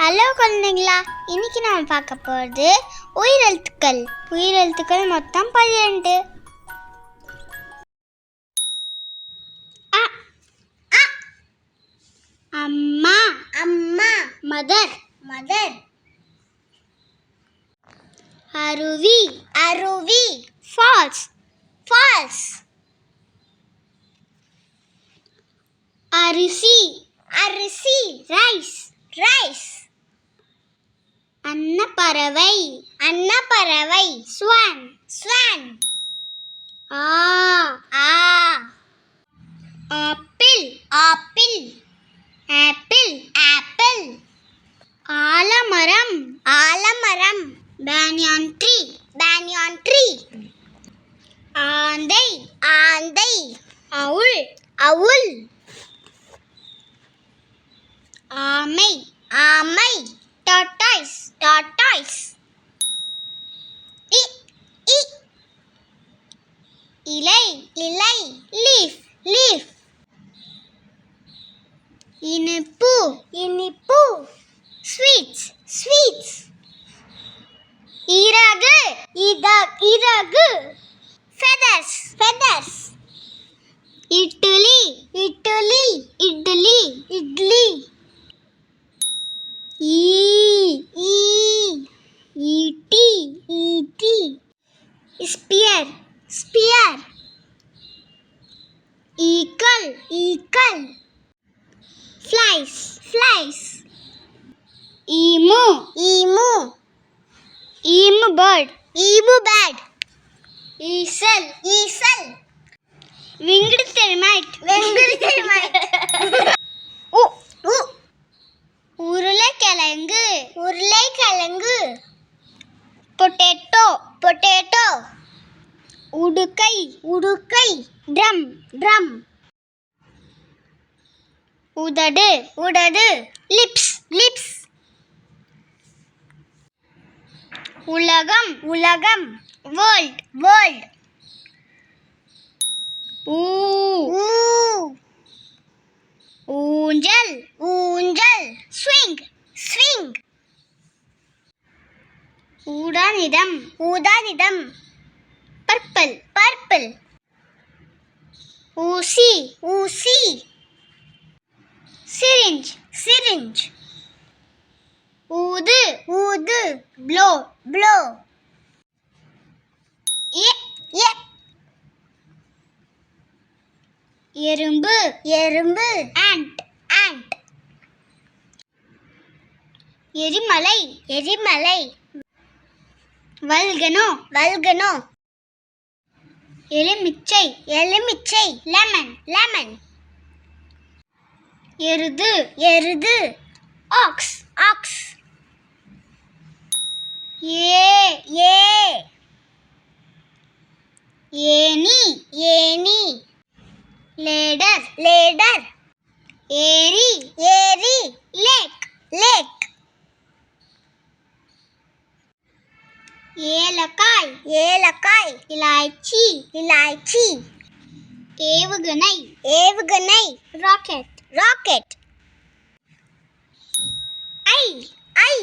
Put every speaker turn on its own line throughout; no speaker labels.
Hello குழந்தைங்களா, இன்னைக்கு நம்ம பார்க்க போகிறது உயிரெழுத்துக்கள். உயிரெழுத்துக்கள் மொத்தம் 12. அ அ அம்மா அம்மா மதர் மதர். அருவி அருவி ஃபால்ஸ் ஃபால்ஸ். அரிசி அரிசி ரைஸ் ரைஸ். அன்னப்பறவை அன்னப்பறவை ஸ்வான் ஸ்வான். ஆ ஆ ஆப்பிள் ஆப்பிள் ஆப்பிள் ஆப்பிள். ஆலமரம் ஆலமரம் banyan tree banyan tree. ஆந்தை ஆந்தை owl owl. ஆமை ஆமை tortoise tortoise. இ இ இலை இலை leaf leaf. இனிப்பு இனிப்பு sweets sweets. இறகு இறகு feathers feathers. இட்லி இட்லி இட்லி இட்லி. ஈட்டி ஈட்டி. spear spear. eagle eagle. flies flies. emu emu emu bird eagle eagle. winged termite உ உ. உருளைக்கிழங்கு உருளைக்கிழங்கு. Potato potato. உடுக்கை உடுக்கை ட்ரம் ட்ரம். உதடு உதடு லிப்ஸ் லிப்ஸ். உலகம் உலகம் வேர்ல்ட் வேர்ல்ட். ஊ ஊஞ்சல் ஊஞ்சல் ஸ்விங் ஸ்விங். ஊதாநிறம் ஊதாநிறம் பர்பிள் பர்பிள். ஊசி ஊசி. Syringe syringe. ஊது ஊது ப்ளோ ப்ளோ. எறும்பு எறும்பு ant ant. எரிமலை எரிமலை வல்கனோ வல்கனோ. எலுமிச்சை எலுமிச்சை லெமன் லெமன். எருது எருது ஆக்ஸ் ஆக்ஸ். ஏணி ஏணி. Ladder ladder. ஏரி ஏரி லேக் லேக். ஏலக்காய் ஏலக்காய். இலாய்ச்சி இலாய்ச்சி. ஏவுகணை ஏவுகணை ராக்கெட் ராக்கெட். ஐ ஐ.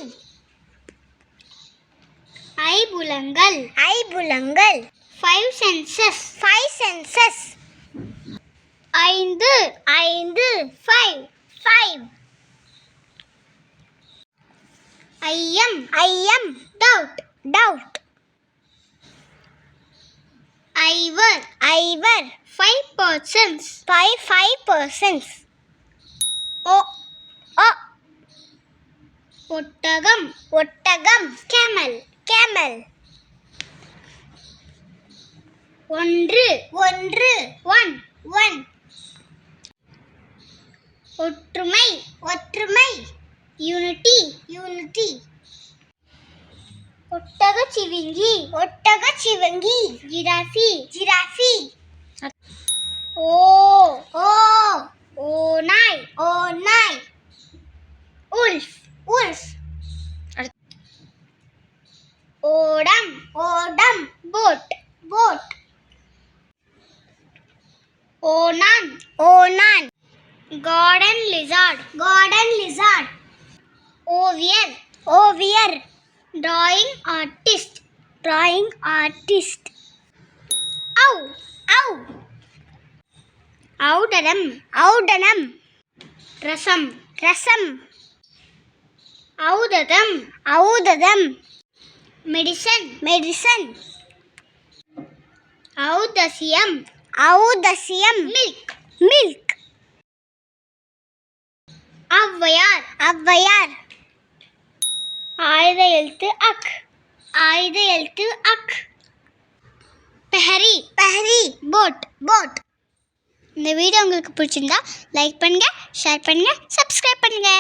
ஐபுலங்கள் ஐபுலங்கள். 5 senses 5 senses. ஐந்து ஐந்து 5 5. ஐயம் ஐயம் doubt doubt. ஐவர் ஐவர் 5 persons 5 persons. ஓ ஓ. ஒட்டகம் ஒட்டகம் camel camel. ஒன்று ஒன்று one one. ஒற்றுமை ஒற்றுமை unity unity. ஒட்டகச்சிவிங்கி ஒட்டகச்சிவிங்கி. ஜிராஃபி ஜிராஃபி. ஓ ஓ ஓநாய் ஓநாய். Wolf wolf. ஓடம் ஓடம் போட் போட். ஓனான் ஓனான். garden lizard garden lizard. ஓவியர் ஓவியர் drawing artist drawing artist ஔ ஔ ஔடலம் ஔடலம் ரசம் ரசம் ஔததம் ஔததம் மெடிசன் மெடிசன் ஔதசியம் ஔதசியம் மில்க் மில்க் ஔவையார் ஔவையார் ஆயுத எழுத்து அக் ஆயுத எழுத்து அக் பெஹரி பெஹரி போட் போட் இந்த வீடியோ உங்களுக்கு பிடிச்சிருந்தா லைக் பண்ணுங்க ஷேர் பண்ணுங்க சப்ஸ்கிரைப் பண்ணுங்க